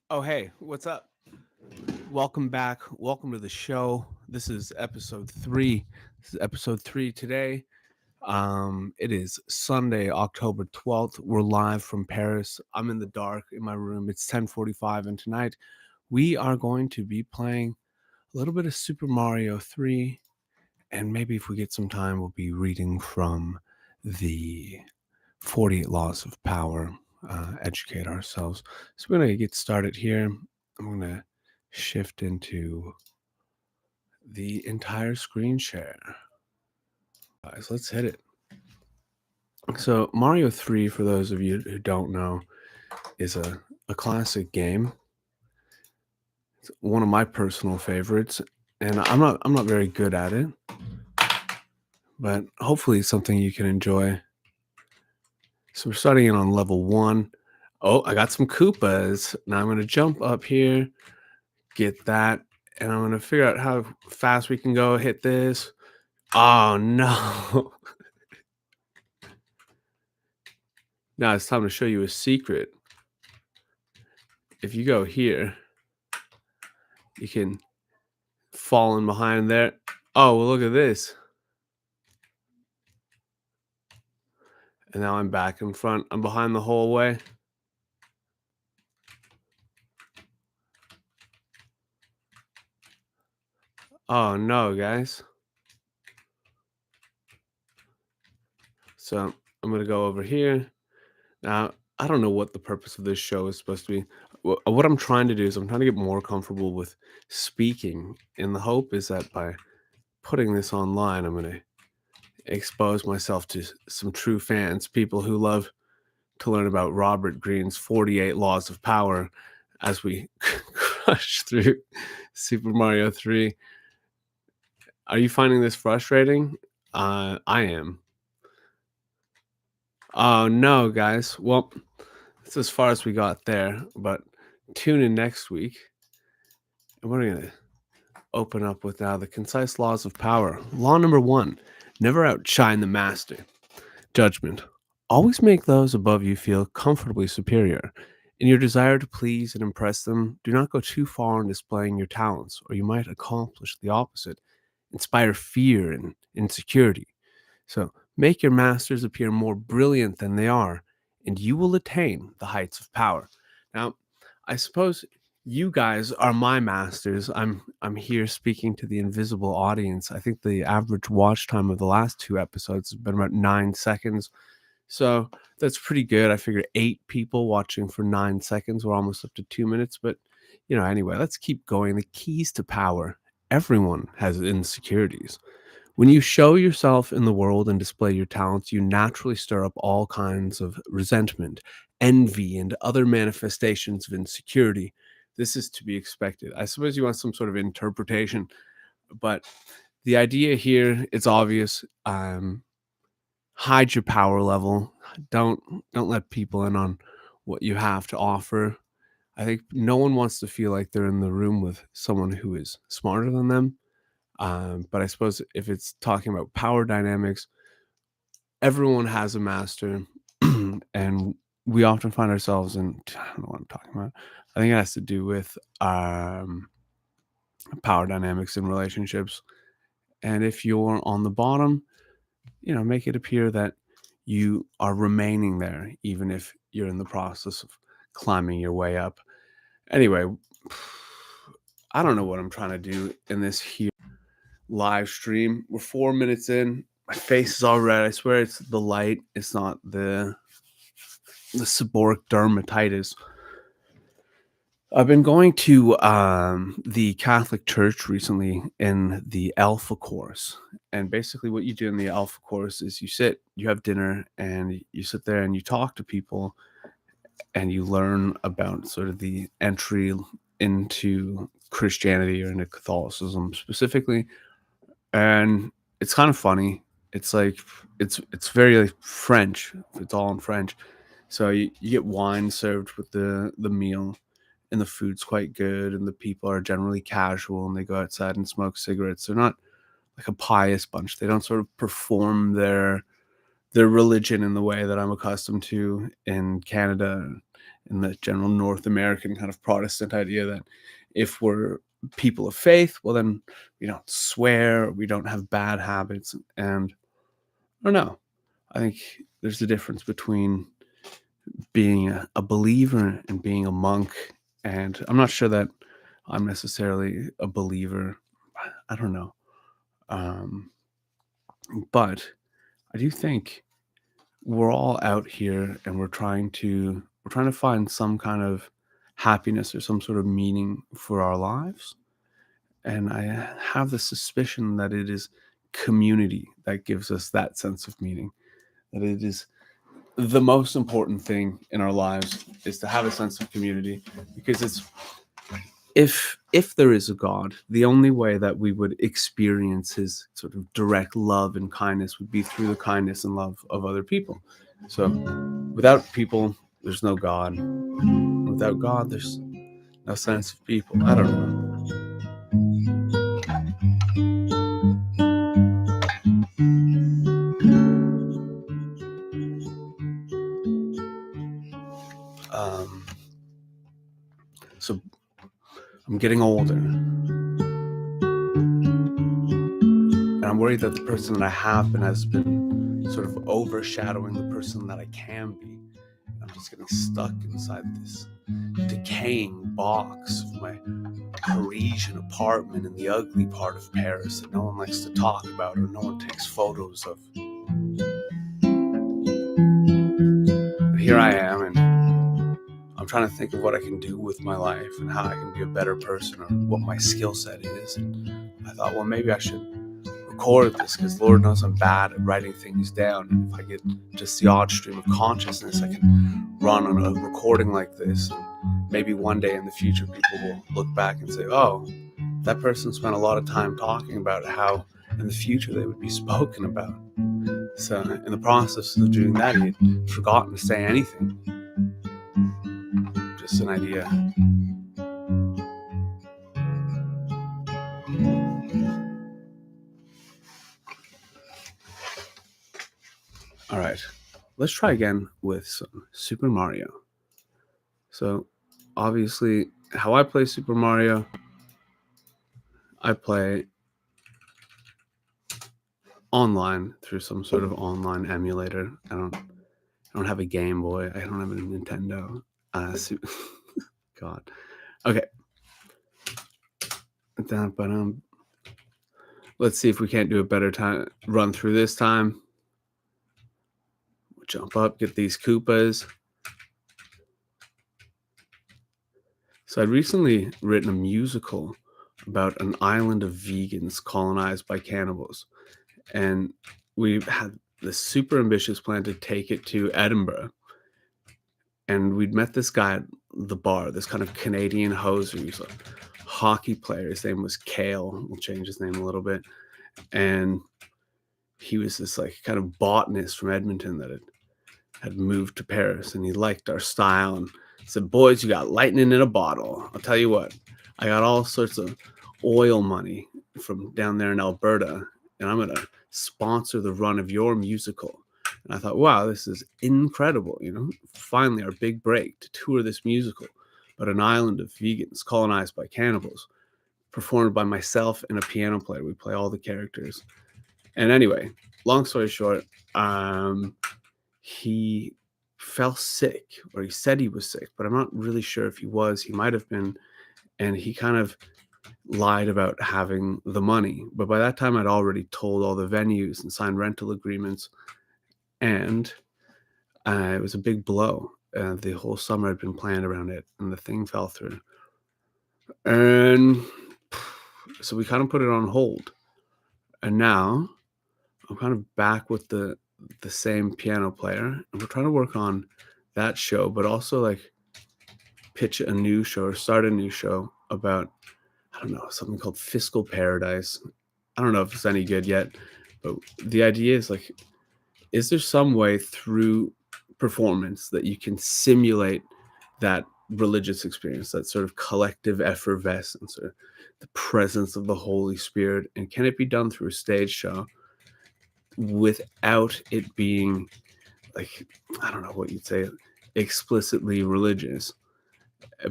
Oh, hey, what's up? Welcome back. Welcome to the show. This is episode 3. This is episode 3 today. It is Sunday, October 12th. We're live from Paris. I'm in the dark in my room. It's 10:45 and tonight we are going to be playing a little bit of Super Mario 3 and maybe if we get some time we'll be reading from the 48 Laws of Power, educate ourselves. So we're going to get started here. I'm going to shift into the entire screen share. Guys, let's hit it. So, Mario 3, for those of you who don't know, is a classic game. It's one of my personal favorites, and I'm not very good at it, but hopefully it's something you can enjoy. So we're starting in on level 1. Oh, I got some Koopas. Now I'm going to jump up here, get that, and I'm going to figure out how fast we can go hit this. Oh, no. Now it's time to show you a secret. If you go here, you can fall in behind there. Oh, well, look at this. And now I'm back in front. I'm behind the whole way. Oh, no, guys. So I'm going to go over here. Now, I don't know what the purpose of this show is supposed to be. What I'm trying to do is I'm trying to get more comfortable with speaking. And the hope is that by putting this online, I'm going to expose myself to some true fans, people who love to learn about Robert Greene's 48 Laws of Power as we crush through Super Mario 3. Are you finding this frustrating? I am. Oh no, guys. Well, that's as far as we got there, but tune in next week. And we're going to open up with now the concise laws of power. Law number 1, never outshine the master. Judgment. Always make those above you feel comfortably superior. In your desire to please and impress them, do not go too far in displaying your talents, or you might accomplish the opposite, inspire fear and insecurity. So make your masters appear more brilliant than they are, and you will attain the heights of power. Now, I suppose you guys are my masters. I'm here speaking to the invisible audience. I think the average watch time of the last 2 episodes has been about 9 seconds. So that's pretty good. I figure 8 people watching for 9 seconds. We're almost up to 2 minutes. But, anyway, let's keep going. The keys to power. Everyone has insecurities. When you show yourself in the world and display your talents, you naturally stir up all kinds of resentment, envy, and other manifestations of insecurity. This is to be expected. I suppose you want some sort of interpretation, but the idea here, it's obvious. Hide your power level. Don't let people in on what you have to offer. I think no one wants to feel like they're in the room with someone who is smarter than them. But I suppose if it's talking about power dynamics, everyone has a master, and we often find ourselves in. I don't know what I'm talking about. I think it has to do with power dynamics in relationships. And if you're on the bottom, make it appear that you are remaining there, even if you're in the process of climbing your way up. Anyway, I don't know what I'm trying to do in this here live stream. We're 4 minutes in. My face is all red. I swear it's the light. It's not the seborrheic dermatitis. I've been going to the Catholic Church recently in the Alpha course. And basically, what you do in the Alpha course is you have dinner, and you sit there and you talk to people and you learn about sort of the entry into Christianity or into Catholicism specifically. And it's kind of funny. It's like it's very like French. It's all in French. So you get wine served with the meal, and the food's quite good, and the people are generally casual, and they go outside and smoke cigarettes. They're not like a pious bunch. They don't sort of perform their religion in the way that I'm accustomed to in Canada in the general North American kind of Protestant idea that if we're people of faith, well, then we don't swear, we don't have bad habits. And I don't know. I think there's a difference between being a believer and being a monk. And I'm not sure that I'm necessarily a believer. I don't know. Um, but I do think we're all out here and we're trying to find some kind of happiness or some sort of meaning for our lives. And I have the suspicion that it is community that gives us that sense of meaning, that it is the most important thing in our lives is to have a sense of community, because it's if there is a God, the only way that we would experience his sort of direct love and kindness would be through the kindness and love of other people. So without people, there's no God. Without God, there's no sense of people. I don't know. So I'm getting older, and I'm worried that the person that I have been has been sort of overshadowing the person that I can be. I'm just getting stuck inside this decaying box of my Parisian apartment in the ugly part of Paris that no one likes to talk about or no one takes photos of. But here I am, and I'm trying to think of what I can do with my life and how I can be a better person or what my skill set is. And I thought, well, maybe I should record this, because Lord knows I'm bad at writing things down. And if I get just the odd stream of consciousness, I can run on a recording like this. And maybe one day in the future, people will look back and say, oh, that person spent a lot of time talking about how in the future they would be spoken about. So in the process of doing that, he had forgotten to say anything. Just an idea. All right, let's try again with some Super Mario. So obviously, how I play Super Mario, I play online through some sort of online emulator. I don't have a Game Boy. I don't have a Nintendo. God. Okay. Let's see if we can't do a better time run through this time. We'll jump up, get these Koopas. So I'd recently written a musical about an island of vegans colonized by cannibals. And we had this super ambitious plan to take it to Edinburgh. And we'd met this guy at the bar, this kind of Canadian hoser. He was a hockey player. His name was Kale. We'll change his name a little bit. And he was this like kind of botanist from Edmonton that had moved to Paris, and he liked our style and said, boys, you got lightning in a bottle. I'll tell you what, I got all sorts of oil money from down there in Alberta, and I'm going to sponsor the run of your musical. And I thought, wow, this is incredible. Finally our big break to tour this musical about an island of vegans colonized by cannibals, performed by myself and a piano player. We play all the characters. And anyway, long story short, he fell sick, or he said he was sick, but I'm not really sure if he was. He might have been. And he kind of lied about having the money. But by that time, I'd already told all the venues and signed rental agreements. And it was a big blow. The whole summer had been planned around it, and the thing fell through. And so we kind of put it on hold. And now I'm kind of back with the same piano player, and we're trying to work on that show, but also like pitch a new show or start a new show about, I don't know, something called Fiscal Paradise. I don't know if it's any good yet, but the idea is like, is there some way through performance that you can simulate that religious experience, that sort of collective effervescence or the presence of the Holy Spirit? And can it be done through a stage show without it being like, I don't know what you'd say, explicitly religious,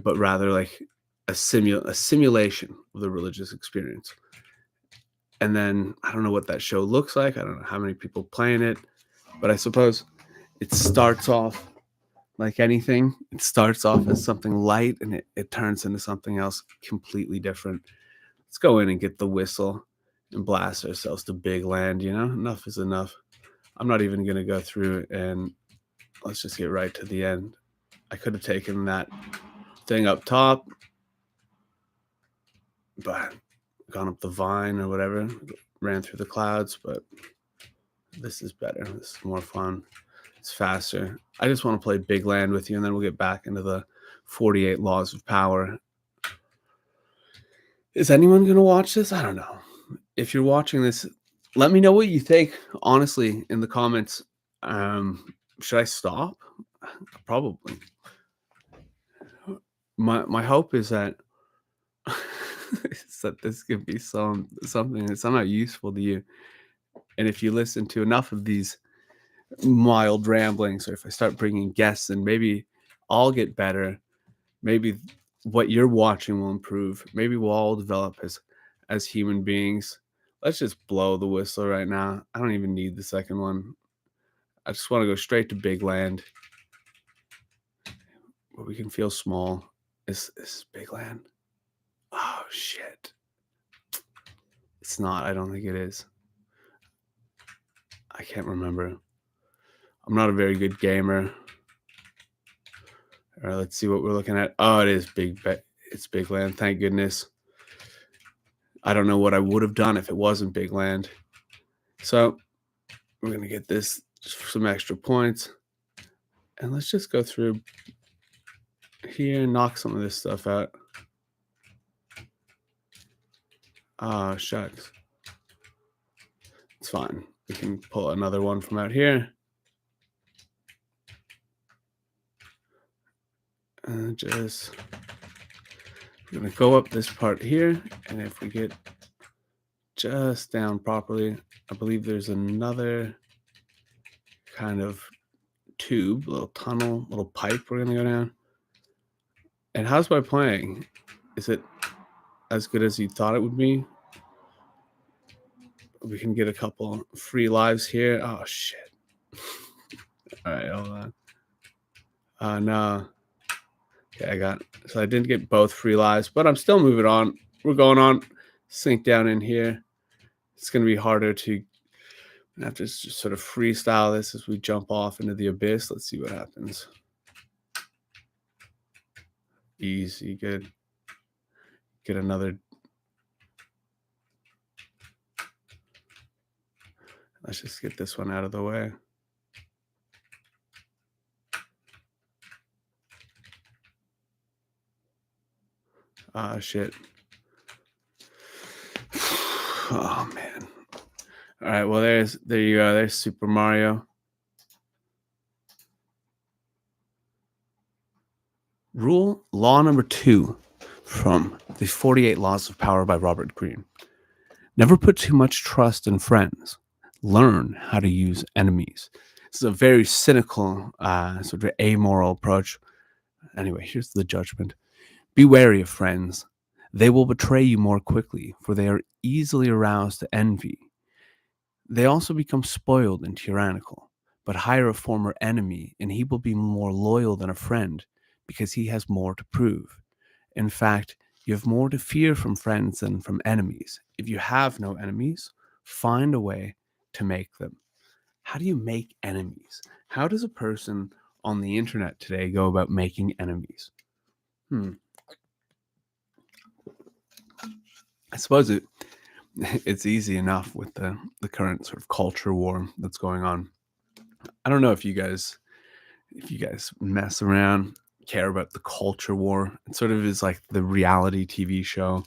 but rather like a simulation of the religious experience. And then I don't know what that show looks like. I don't know how many people play in it, but I suppose it starts off like anything. It starts off as something light and it turns into something else completely different. Let's go in and get the whistle and blast ourselves to big land. Enough is enough. I'm not even going to go through and let's just get right to the end. I could have taken that thing up top, but gone up the vine or whatever, ran through the clouds, but this is better. This is more fun. It's faster. I just want to play big land with you, and then we'll get back into the 48 laws of power. Is anyone going to watch this? I don't know. If you're watching this, let me know what you think, honestly, in the comments. Should I stop? Probably. My hope is that that this could be something that's somehow useful to you. And if you listen to enough of these mild ramblings, or if I start bringing guests in, maybe I'll get better. Maybe what you're watching will improve. Maybe we'll all develop as human beings. Let's just blow the whistle right now. I don't even need the second one. I just want to go straight to big land where we can feel small. Is big land? Oh shit. It's not. I don't think it is. I can't remember. I'm not a very good gamer. All right, let's see what we're looking at. Oh, it is big. It's big land. Thank goodness. I don't know what I would have done if it wasn't big land. So we're going to get this just for some extra points. And let's just go through here and knock some of this stuff out. Ah, shucks. It's fine. We can pull another one from out here. And just, we're going to go up this part here. And if we get just down properly, I believe there's another kind of tube, little tunnel, little pipe we're going to go down. And how's my playing? Is it as good as you thought it would be? We can get a couple free lives here. Oh, shit. All right, hold on. No. Okay, so I didn't get both free lives, but I'm still moving on. We're going on. Sink down in here. It's going to be harder to have to just sort of freestyle this as we jump off into the abyss. Let's see what happens. Easy, good. Get another. Let's just get this one out of the way. Ah, shit. Oh, man. All right, well, there you go. There's Super Mario. Law number 2 from the 48 Laws of Power by Robert Greene. Never put too much trust in friends. Learn how to use enemies. This is a very cynical, sort of amoral approach. Anyway, here's the judgment. Be wary of friends. They will betray you more quickly, for they are easily aroused to envy. They also become spoiled and tyrannical, but hire a former enemy, and he will be more loyal than a friend because he has more to prove. In fact, you have more to fear from friends than from enemies. If you have no enemies, find a way to make them. How do you make enemies? How does a person on the internet today go about making enemies? I suppose it's easy enough with the current sort of culture war that's going on. I don't know if you guys mess around, care about the culture war. It sort of is like the reality TV show.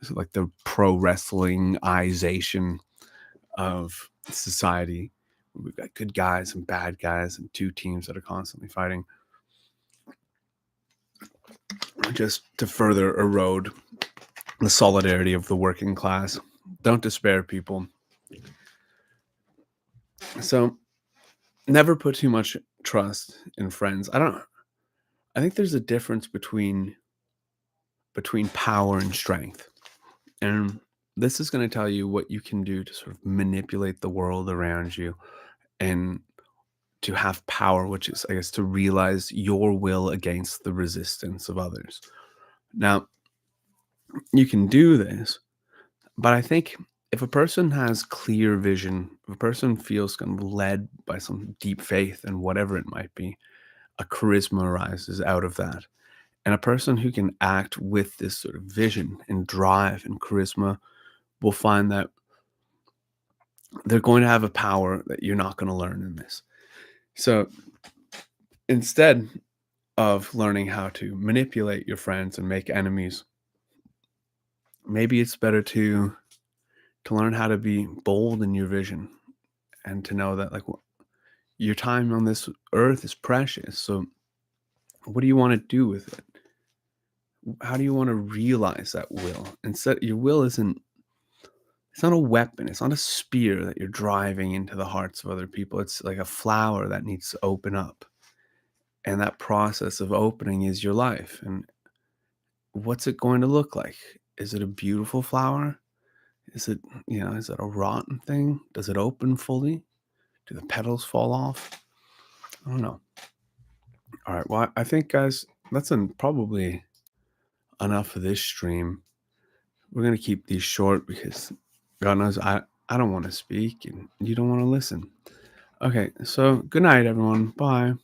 It's like the pro wrestling-ization of society. We've got good guys and bad guys and two teams that are constantly fighting just to further erode the solidarity of the working class. Don't despair, people. So never put too much trust in friends. I think there's a difference between power and strength. And this is going to tell you what you can do to sort of manipulate the world around you and to have power, which is, I guess, to realize your will against the resistance of others. Now, you can do this, but I think if a person has clear vision, if a person feels kind of led by some deep faith and whatever it might be, a charisma arises out of that. And a person who can act with this sort of vision and drive and charisma will find that they're going to have a power that you're not going to learn in this. So instead of learning how to manipulate your friends and make enemies, maybe it's better to learn how to be bold in your vision and to know that like your time on this earth is precious. So what do you want to do with it? How do you want to realize that will? Instead, your will isn't it's not a weapon. It's not a spear that you're driving into the hearts of other people. It's like a flower that needs to open up. And that process of opening is your life. And what's it going to look like? Is it a beautiful flower? Is it, is it a rotten thing? Does it open fully? Do the petals fall off? I don't know. All right. Well, I think, guys, that's probably enough for this stream. We're going to keep these short because God knows I don't want to speak and you don't want to listen. Okay. So good night, everyone. Bye.